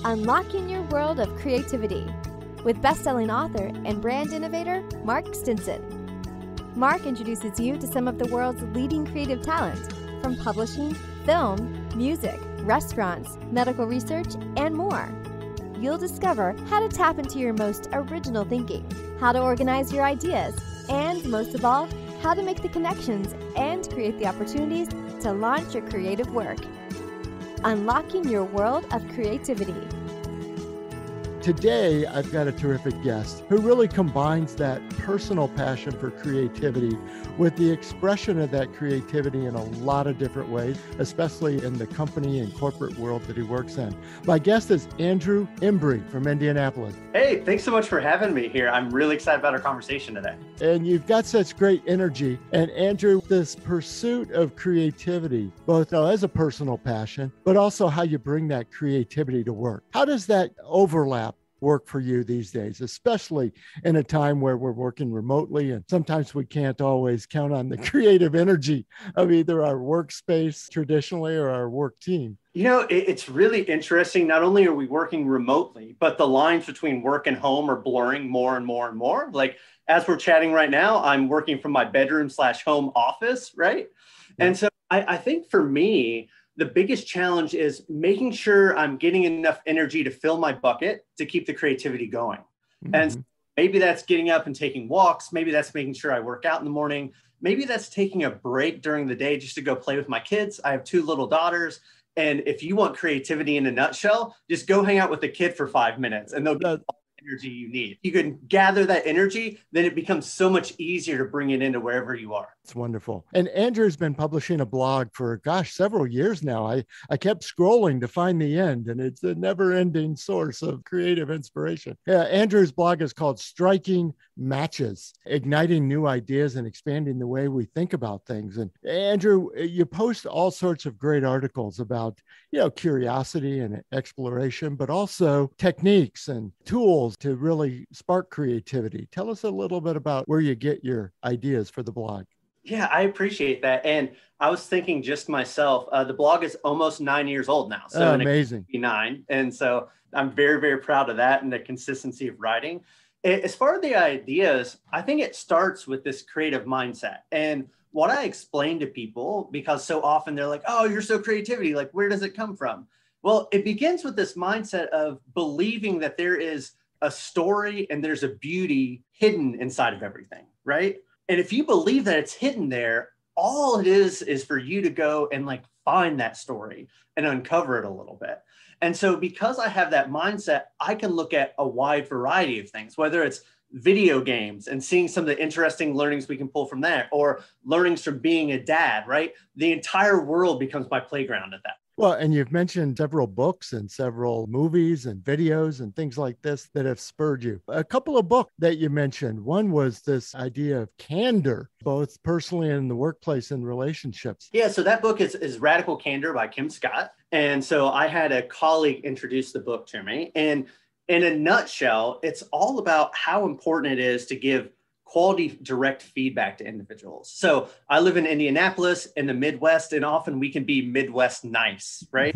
Unlocking Your World of Creativity with best-selling author and brand innovator, Mark Stinson. Mark introduces you to some of the world's leading creative talent, from publishing, film, music, restaurants, medical research, and more. You'll discover how to tap into your most original thinking, how to organize your ideas, and most of all, how to make the connections and create the opportunities to launch your creative work. Unlocking Your World of Creativity. Today, I've got a terrific guest who really combines that personal passion for creativity with the expression of that creativity in a lot of different ways, especially in the company and corporate world that he works in. My guest is Andrew Embry from Indianapolis. Hey, thanks so much for having me here. I'm really excited about our conversation today. And you've got such great energy. And Andrew, this pursuit of creativity, both as a personal passion, but also how you bring that creativity to work. How does that overlap work for you these days, especially in a time where we're working remotely and sometimes we can't always count on the creative energy of either our workspace traditionally or our work team? You know, it's really interesting. Not only are we working remotely, but the lines between work and home are blurring more and more and more. Like as we're chatting right now, I'm working from my bedroom/home office, right? Yeah. And so I think for me, the biggest challenge is making sure I'm getting enough energy to fill my bucket to keep the creativity going. Mm-hmm. And maybe that's getting up and taking walks. Maybe that's making sure I work out in the morning. Maybe that's taking a break during the day just to go play with my kids. I have 2 little daughters. And if you want creativity in a nutshell, just go hang out with a kid for 5 minutes and they'll get all the energy you need. You can gather that energy, then it becomes so much easier to bring it into wherever you are. It's wonderful. And Andrew's been publishing a blog for, several years now. I kept scrolling to find the end, and it's a never-ending source of creative inspiration. Yeah, Andrew's blog is called Striking Matches, Igniting New Ideas and Expanding the Way We Think About Things. And Andrew, you post all sorts of great articles about, curiosity and exploration, but also techniques and tools to really spark creativity. Tell us a little bit about where you get your ideas for the blog. Yeah, I appreciate that. And I was thinking just myself, the blog is almost 9 years old now. So amazing. 9. And so I'm very, very proud of that and the consistency of writing. As far as the ideas, I think it starts with this creative mindset. And what I explain to people, because so often they're like, oh, you're so creativity. Like, where does it come from? Well, it begins with this mindset of believing that there is a story and there's a beauty hidden inside of everything, right? And if you believe that it's hidden there, all it is for you to go and find that story and uncover it a little bit. And so because I have that mindset, I can look at a wide variety of things, whether it's video games and seeing some of the interesting learnings we can pull from that, or learnings from being a dad, right? The entire world becomes my playground at that. Well, and you've mentioned several books and several movies and videos and things like this that have spurred you. A couple of books that you mentioned. One was this idea of candor, both personally and in the workplace and relationships. Yeah, so that book is Radical Candor by Kim Scott. And so I had a colleague introduce the book to me. And in a nutshell, it's all about how important it is to give quality direct feedback to individuals. So I live in Indianapolis in the Midwest, and often we can be Midwest nice, right?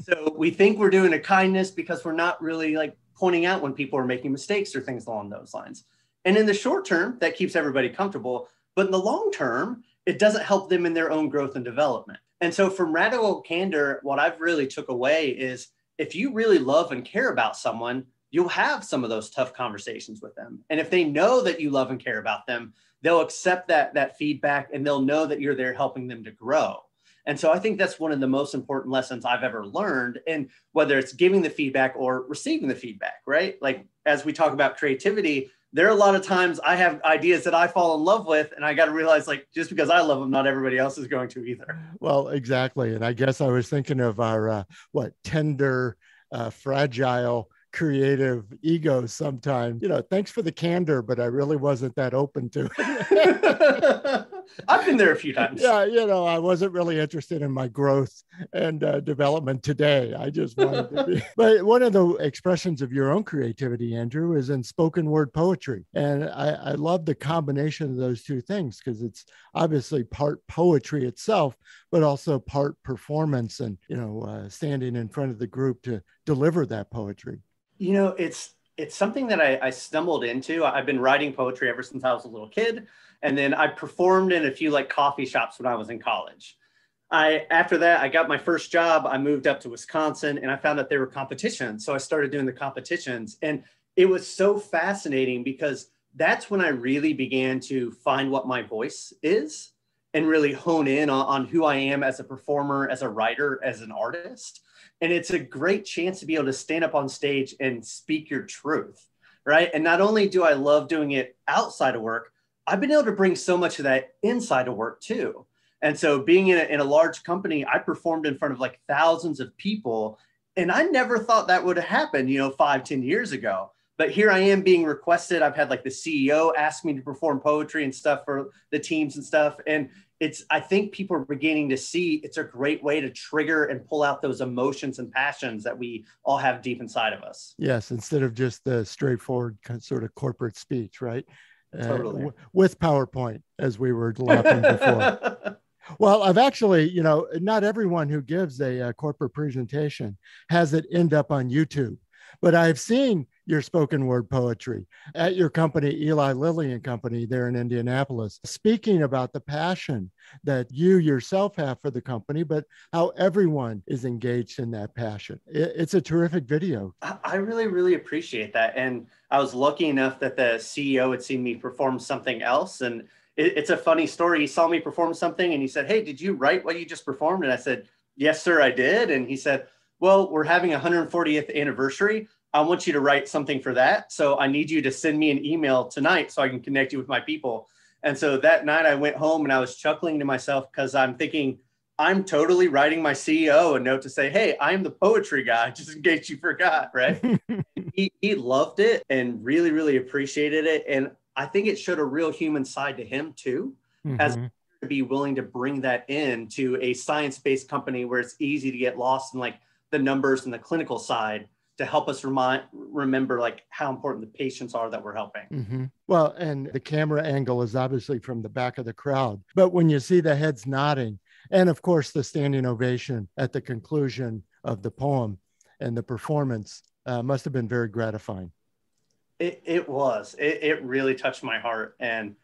So we think we're doing a kindness because we're not really pointing out when people are making mistakes or things along those lines. And in the short term, that keeps everybody comfortable. But in the long term, it doesn't help them in their own growth and development. And so from Radical Candor, what I've really took away is if you really love and care about someone, you'll have some of those tough conversations with them. And if they know that you love and care about them, they'll accept that feedback and they'll know that you're there helping them to grow. And so I think that's one of the most important lessons I've ever learned. And whether it's giving the feedback or receiving the feedback, right? As we talk about creativity, there are a lot of times I have ideas that I fall in love with, and I got to realize just because I love them, not everybody else is going to either. Well, exactly. And I guess I was thinking of our, tender, fragile, creative egos sometimes. Thanks for the candor, but I really wasn't that open to it. I've been there a few times. Yeah, I wasn't really interested in my growth and development today. I just wanted to be. But one of the expressions of your own creativity, Andrew, is in spoken word poetry. And I love the combination of those two things because it's obviously part poetry itself, but also part performance and, standing in front of the group to deliver that poetry. It's something that I stumbled into. I've been writing poetry ever since I was a little kid. And then I performed in a few like coffee shops when I was in college. After that, I got my first job. I moved up to Wisconsin and I found that there were competitions. So I started doing the competitions, and it was so fascinating because that's when I really began to find what my voice is and really hone in on who I am as a performer, as a writer, as an artist. And it's a great chance to be able to stand up on stage and speak your truth, right? And not only do I love doing it outside of work, I've been able to bring so much of that inside of work too. And so being in a large company, I performed in front of like thousands of people. And I never thought that would have happened, 5-10 years ago. But here I am being requested. I've had like the CEO ask me to perform poetry and stuff for the teams and stuff. And I think people are beginning to see it's a great way to trigger and pull out those emotions and passions that we all have deep inside of us. Yes, instead of just the straightforward sort of corporate speech, right? Totally. With PowerPoint, as we were laughing before. Well, I've actually, not everyone who gives a corporate presentation has it end up on YouTube, but I've seen your spoken word poetry at your company, Eli Lilly and Company, there in Indianapolis, speaking about the passion that you yourself have for the company, but how everyone is engaged in that passion. It's a terrific video. I really, really appreciate that. And I was lucky enough that the CEO had seen me perform something else. And it's a funny story. He saw me perform something and he said, "Hey, did you write what you just performed?" And I said, "Yes, sir, I did." And he said, "Well, we're having a 140th anniversary. I want you to write something for that. So I need you to send me an email tonight so I can connect you with my people." And so that night I went home and I was chuckling to myself because I'm thinking, I'm totally writing my CEO a note to say, "Hey, I'm the poetry guy," just in case you forgot, right? He loved it and really, really appreciated it. And I think it showed a real human side to him too, as to be willing to bring that in to a science-based company where it's easy to get lost in like the numbers and the clinical side, to help us remember like how important the patients are that we're helping. Well, and the camera angle is obviously from the back of the crowd, but when you see the heads nodding, and of course the standing ovation at the conclusion of the poem and the performance must have been very gratifying. It was. It really touched my heart. And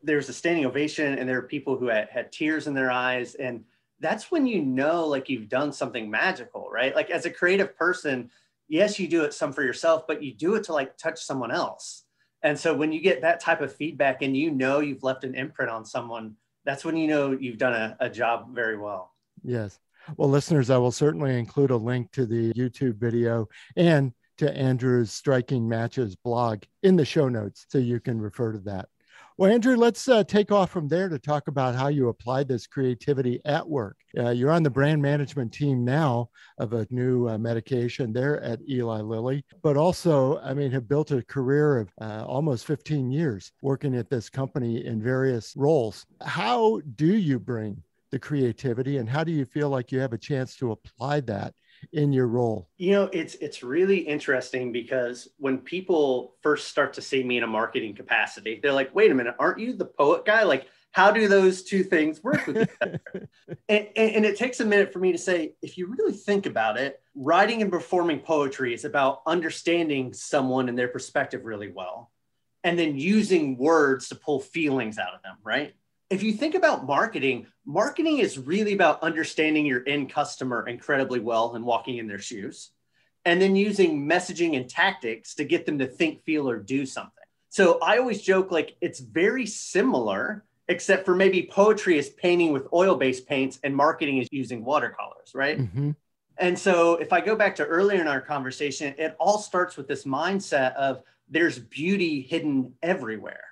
there's a standing ovation and there are people who had tears in their eyes. And that's when like you've done something magical, right? Like as a creative person, yes, you do it some for yourself, but you do it to like touch someone else. And so when you get that type of feedback and you've left an imprint on someone, that's when you've done a job very well. Yes. Well, listeners, I will certainly include a link to the YouTube video and to Andrew's Striking Matches blog in the show notes so you can refer to that. Well, Andrew, let's take off from there to talk about how you apply this creativity at work. You're on the brand management team now of a new medication there at Eli Lilly, but also, have built a career of almost 15 years working at this company in various roles. How do you bring the creativity and how do you feel like you have a chance to apply that in your role? It's really interesting because when people first start to see me in a marketing capacity, they're like, "Wait a minute, aren't you the poet guy? Like, how do those two things work with each other?" and it takes a minute for me to say, if you really think about it, writing and performing poetry is about understanding someone and their perspective really well, and then using words to pull feelings out of them, right? If you think about marketing is really about understanding your end customer incredibly well and walking in their shoes, and then using messaging and tactics to get them to think, feel, or do something. So I always joke like it's very similar, except for maybe poetry is painting with oil-based paints and marketing is using watercolors, right? And so if I go back to earlier in our conversation, it all starts with this mindset of there's beauty hidden everywhere.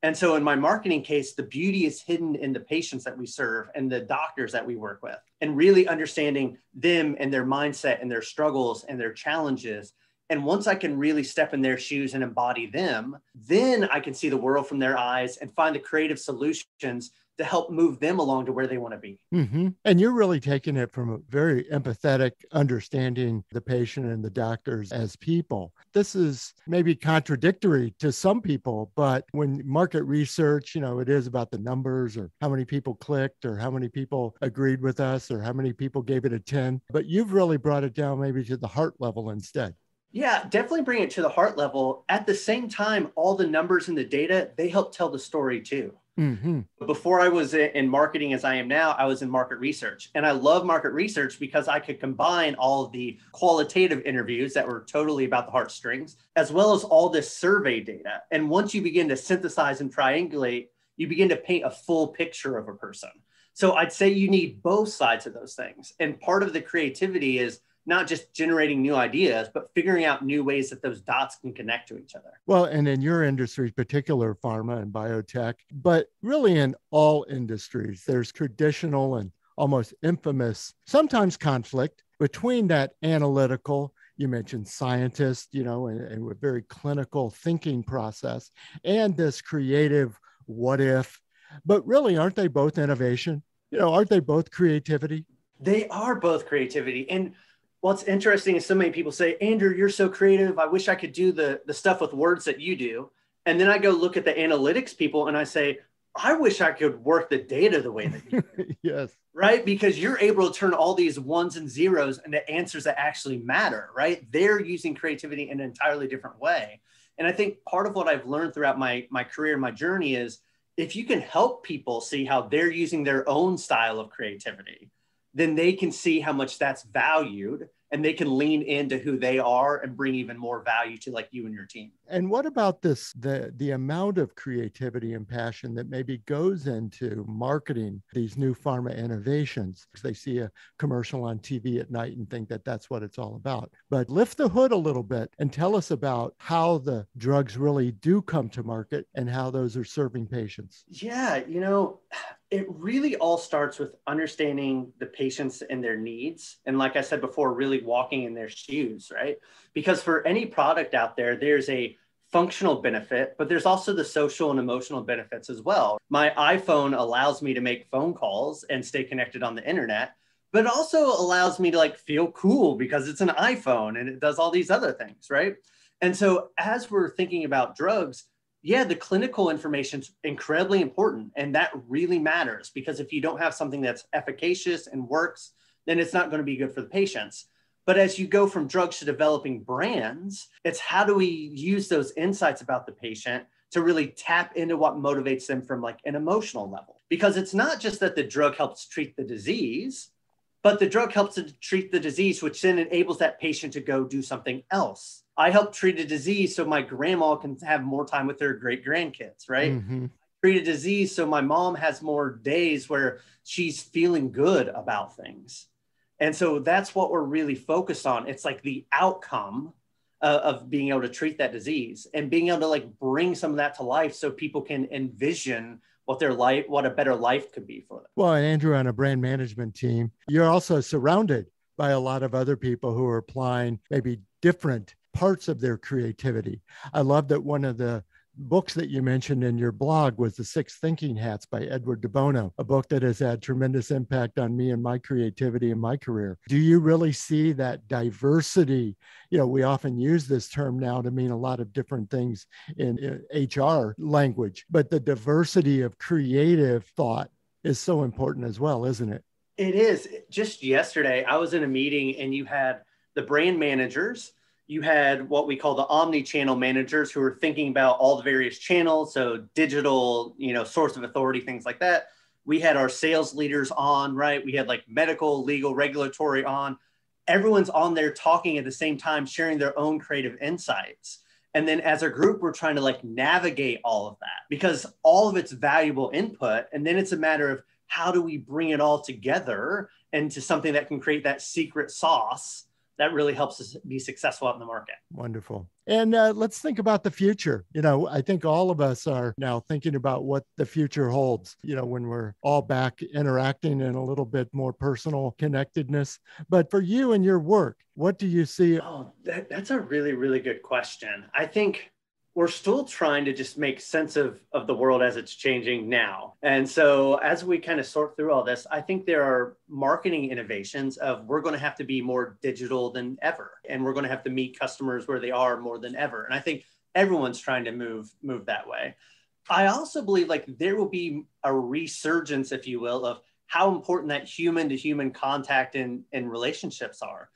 And so in my marketing case, the beauty is hidden in the patients that we serve and the doctors that we work with, and really understanding them and their mindset and their struggles and their challenges, And once I can really step in their shoes and embody them, then I can see the world from their eyes and find the creative solutions to help move them along to where they want to be. Mm-hmm. And you're really taking it from a very empathetic understanding the patient and the doctors as people. This is maybe contradictory to some people, but when market research, it is about the numbers or how many people clicked or how many people agreed with us or how many people gave it a 10. But you've really brought it down maybe to the heart level instead. Yeah, definitely bring it to the heart level. At the same time, all the numbers and the data, they help tell the story too. Mm-hmm. Before I was in marketing as I am now, I was in market research. And I love market research because I could combine all of the qualitative interviews that were totally about the heartstrings, as well as all this survey data. And once you begin to synthesize and triangulate, you begin to paint a full picture of a person. So I'd say you need both sides of those things. And part of the creativity is not just generating new ideas, but figuring out new ways that those dots can connect to each other. Well, and in your industry, particular pharma and biotech, but really in all industries, there's traditional and almost infamous, sometimes conflict between that analytical, you mentioned scientist, and with very clinical thinking process, and this creative what if, but really, aren't they both innovation? Aren't they both creativity? They are both creativity. And what's interesting is so many people say, Andrew, you're so creative. I wish I could do the stuff with words that you do. And then I go look at the analytics people and I say, I wish I could work the data the way that you do. Yes. Right? Because you're able to turn all these ones and zeros into answers that actually matter, right? They're using creativity in an entirely different way. And I think part of what I've learned throughout my career, my journey is if you can help people see how they're using their own style of creativity, then they can see how much that's valued and they can lean into who they are and bring even more value to like you and your team. And what about this, the amount of creativity and passion that maybe goes into marketing these new pharma innovations? They see a commercial on TV at night and think that that's what it's all about. But lift the hood a little bit and tell us about how the drugs really do come to market and how those are serving patients. Yeah, it really all starts with understanding the patients and their needs. And like I said before, really walking in their shoes, right? Because for any product out there, there's a functional benefit, but there's also the social and emotional benefits as well. My iPhone allows me to make phone calls and stay connected on the internet, but it also allows me to feel cool because it's an iPhone and it does all these other things, right? And so as we're thinking about drugs, yeah, the clinical information is incredibly important. And that really matters because if you don't have something that's efficacious and works, then it's not going to be good for the patients. But as you go from drugs to developing brands, it's how do we use those insights about the patient to really tap into what motivates them from an emotional level? Because it's not just that the drug helps treat the disease, but the drug helps to treat the disease, which then enables that patient to go do something else. I help treat a disease so my grandma can have more time with her great grandkids, right? Mm-hmm. Treat a disease so my mom has more days where she's feeling good about things. And so that's what we're really focused on. It's the outcome of being able to treat that disease and being able to bring some of that to life so people can envision what a better life could be for them. Well, and Andrew, on a brand management team, you're also surrounded by a lot of other people who are applying maybe different parts of their creativity. I love that one of the books that you mentioned in your blog was The Six Thinking Hats by Edward de Bono, a book that has had tremendous impact on me and my creativity in my career. Do you really see that diversity? We often use this term now to mean a lot of different things in HR language, but the diversity of creative thought is so important as well, isn't it? It is. Just yesterday, I was in a meeting and you had the brand managers, you had what we call the omni-channel managers who were thinking about all the various channels. So digital, source of authority, things like that. We had our sales leaders on, right? We had medical, legal, regulatory on. Everyone's on there talking at the same time, sharing their own creative insights. And then as a group, we're trying to navigate all of that because all of it's valuable input. And then it's a matter of how do we bring it all together into something that can create that secret sauce that really helps us be successful out in the market. Wonderful. And let's think about the future. I think all of us are now thinking about what the future holds, when we're all back interacting in a little bit more personal connectedness. But for you and your work, what do you see? Oh, that's a really, really good question. I think we're still trying to just make sense of the world as it's changing now. And so as we kind of sort through all this, I think there are marketing innovations of we're going to have to be more digital than ever. And we're going to have to meet customers where they are more than ever. And I think everyone's trying to move that way. I also believe there will be a resurgence, if you will, of how important that human to human contact and relationships are.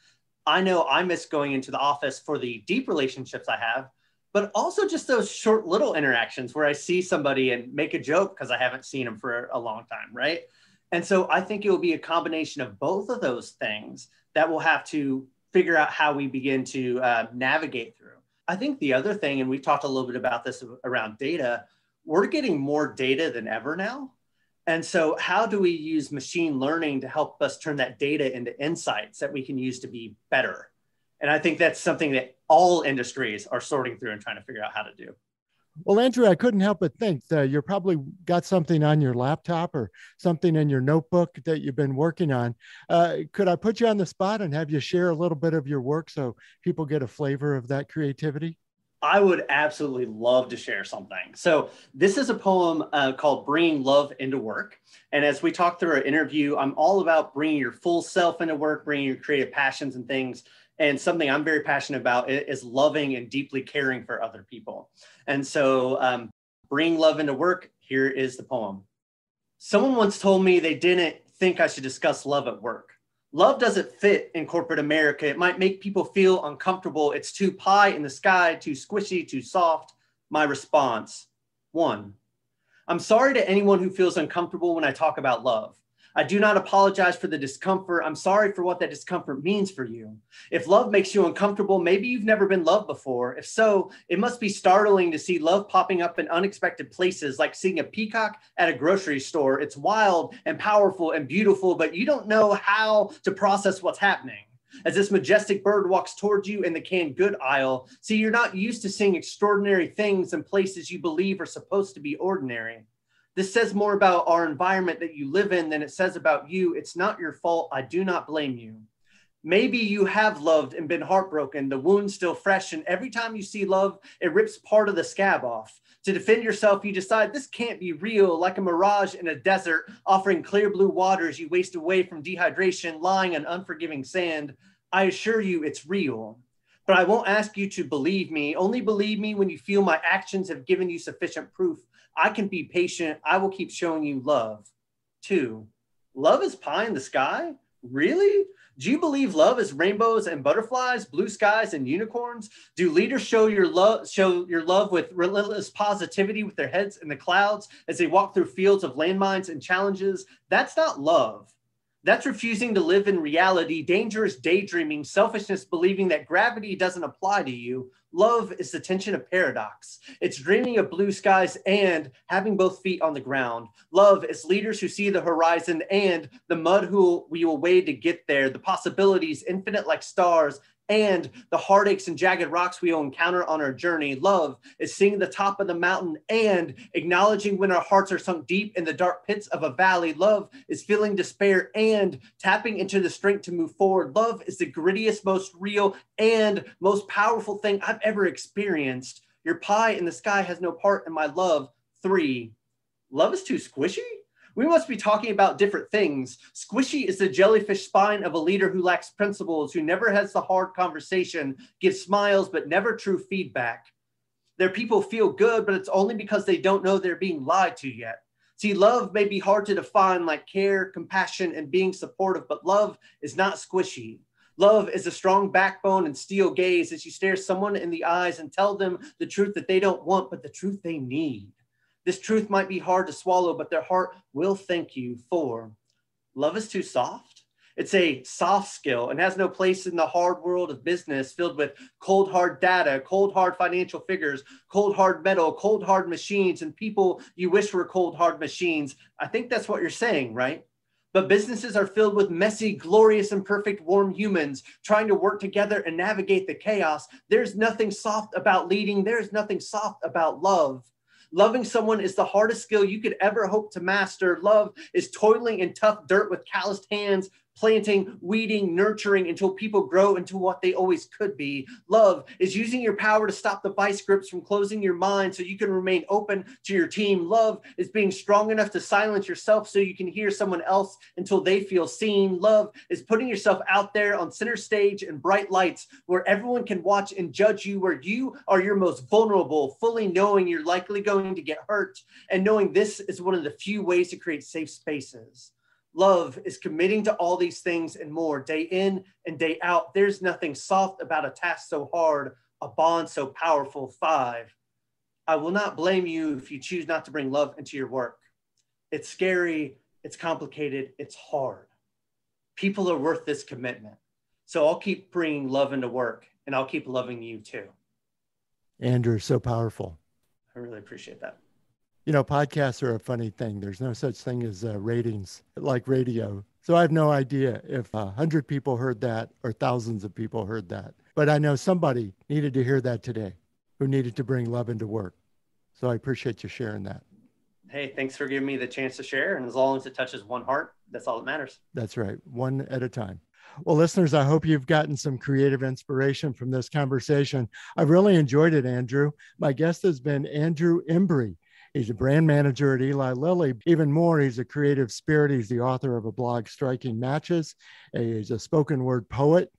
I know I miss going into the office for the deep relationships I have, but also just those short little interactions where I see somebody and make a joke because I haven't seen them for a long time, right? And so I think it will be a combination of both of those things that we'll have to figure out how we begin to navigate through. I think the other thing, and we talked a little bit about this around data, we're getting more data than ever now. And so how do we use machine learning to help us turn that data into insights that we can use to be better? And I think that's something that all industries are sorting through and trying to figure out how to do. Well, Andrew, I couldn't help but think that you're probably got something on your laptop or something in your notebook that you've been working on. Could I put you on the spot and have you share a little bit of your work so people get a flavor of that creativity? I would absolutely love to share something. So this is a poem called Bringing Love into Work. And as we talk through our interview, I'm all about bringing your full self into work, bringing your creative passions and things. And something I'm very passionate about is loving and deeply caring for other people. And so bringing love into work, here is the poem. Someone once told me they didn't think I should discuss love at work. Love doesn't fit in corporate America. It might make people feel uncomfortable. It's too pie in the sky, too squishy, too soft. My response, 1, I'm sorry to anyone who feels uncomfortable when I talk about love. I do not apologize for the discomfort. I'm sorry for what that discomfort means for you. If love makes you uncomfortable, maybe you've never been loved before. If so, it must be startling to see love popping up in unexpected places, like seeing a peacock at a grocery store. It's wild and powerful and beautiful, but you don't know how to process what's happening. As this majestic bird walks towards you in the canned good aisle, see, you're not used to seeing extraordinary things in places you believe are supposed to be ordinary. This says more about our environment that you live in than it says about you. It's not your fault. I do not blame you. Maybe you have loved and been heartbroken, the wound's still fresh, and every time you see love, it rips part of the scab off. To defend yourself, you decide this can't be real, like a mirage in a desert, offering clear blue waters you waste away from dehydration, lying on unforgiving sand. I assure you it's real. But I won't ask you to believe me. Only believe me when you feel my actions have given you sufficient proof. I can be patient. I will keep showing you love. 2, love is pie in the sky? Really? Do you believe love is rainbows and butterflies, blue skies and unicorns? Do leaders show your love with relentless positivity with their heads in the clouds as they walk through fields of landmines and challenges? That's not love. That's refusing to live in reality, dangerous daydreaming, selfishness, believing that gravity doesn't apply to you. Love is the tension of paradox. It's dreaming of blue skies and having both feet on the ground. Love is leaders who see the horizon and the mud who we will wade to get there, the possibilities infinite like stars, and the heartaches and jagged rocks we will encounter on our journey. Love is seeing the top of the mountain and acknowledging when our hearts are sunk deep in the dark pits of a valley. Love is feeling despair and tapping into the strength to move forward. Love is the grittiest, most real, and most powerful thing I've ever experienced. Your pie in the sky has no part in my love. 3, love is too squishy? We must be talking about different things. Squishy is the jellyfish spine of a leader who lacks principles, who never has the hard conversation, gives smiles, but never true feedback. Their people feel good, but it's only because they don't know they're being lied to yet. See, love may be hard to define, like care, compassion, and being supportive, but love is not squishy. Love is a strong backbone and steel gaze as you stare someone in the eyes and tell them the truth that they don't want, but the truth they need. This truth might be hard to swallow, but their heart will thank you. 4, love is too soft? It's a soft skill and has no place in the hard world of business filled with cold, hard data, cold, hard financial figures, cold, hard metal, cold, hard machines, and people you wish were cold, hard machines. I think that's what you're saying, right? But businesses are filled with messy, glorious, imperfect, warm humans trying to work together and navigate the chaos. There's nothing soft about leading. There's nothing soft about love. Loving someone is the hardest skill you could ever hope to master. Love is toiling in tough dirt with calloused hands, planting, weeding, nurturing until people grow into what they always could be. Love is using your power to stop the vice grips from closing your mind so you can remain open to your team. Love is being strong enough to silence yourself so you can hear someone else until they feel seen. Love is putting yourself out there on center stage in bright lights where everyone can watch and judge you, where you are your most vulnerable, fully knowing you're likely going to get hurt and knowing this is one of the few ways to create safe spaces. Love is committing to all these things and more, day in and day out. There's nothing soft about a task so hard, a bond so powerful. 5, I will not blame you if you choose not to bring love into your work. It's scary, it's complicated, it's hard. People are worth this commitment. So I'll keep bringing love into work, and I'll keep loving you too. Andrew, so powerful. I really appreciate that. You know, podcasts are a funny thing. There's no such thing as ratings like radio. So I have no idea if 100 people heard that or thousands of people heard that. But I know somebody needed to hear that today who needed to bring love into work. So I appreciate you sharing that. Hey, thanks for giving me the chance to share. And as long as it touches one heart, that's all that matters. That's right. One at a time. Well, listeners, I hope you've gotten some creative inspiration from this conversation. I've really enjoyed it, Andrew. My guest has been Andrew Embry. He's a brand manager at Eli Lilly. Even more, he's a creative spirit. He's the author of a blog, Striking Matches. He's a spoken word poet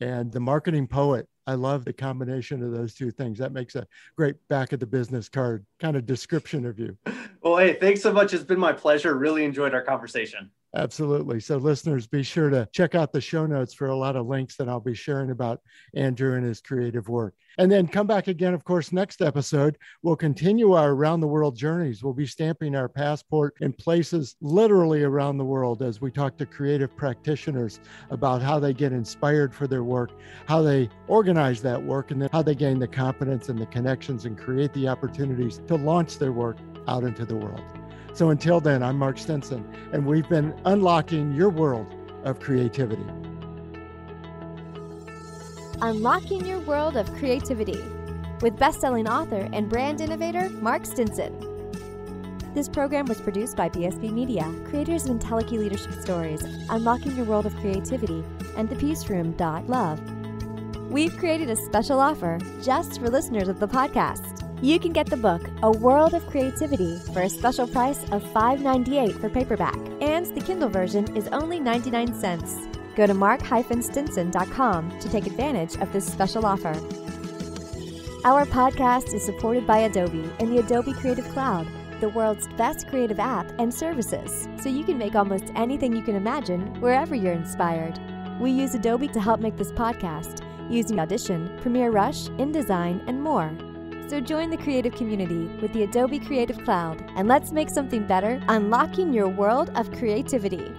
and the marketing poet. I love the combination of those two things. That makes a great back of the business card kind of description of you. Well, hey, thanks so much. It's been my pleasure. Really enjoyed our conversation. Absolutely. So listeners, be sure to check out the show notes for a lot of links that I'll be sharing about Andrew and his creative work. And then come back again, of course, next episode. We'll continue our around the world journeys. We'll be stamping our passport in places literally around the world as we talk to creative practitioners about how they get inspired for their work, how they organize that work, and then how they gain the confidence and the connections and create the opportunities to launch their work out into the world. So until then, I'm Mark Stinson, and we've been unlocking your world of creativity. Unlocking Your World of Creativity with best-selling author and brand innovator Mark Stinson. This program was produced by BSB Media, creators of IntelliKey Leadership Stories, Unlocking Your World of Creativity, and thepeaceroom.love. We've created a special offer just for listeners of the podcast. You can get the book, A World of Creativity, for a special price of $5.98 for paperback, and the Kindle version is only 99 cents. Go to mark-stinson.com to take advantage of this special offer. Our podcast is supported by Adobe and the Adobe Creative Cloud, the world's best creative app and services, so you can make almost anything you can imagine wherever you're inspired. We use Adobe to help make this podcast, using Audition, Premiere Rush, InDesign, and more. So join the creative community with the Adobe Creative Cloud, and let's make something better, unlocking your world of creativity.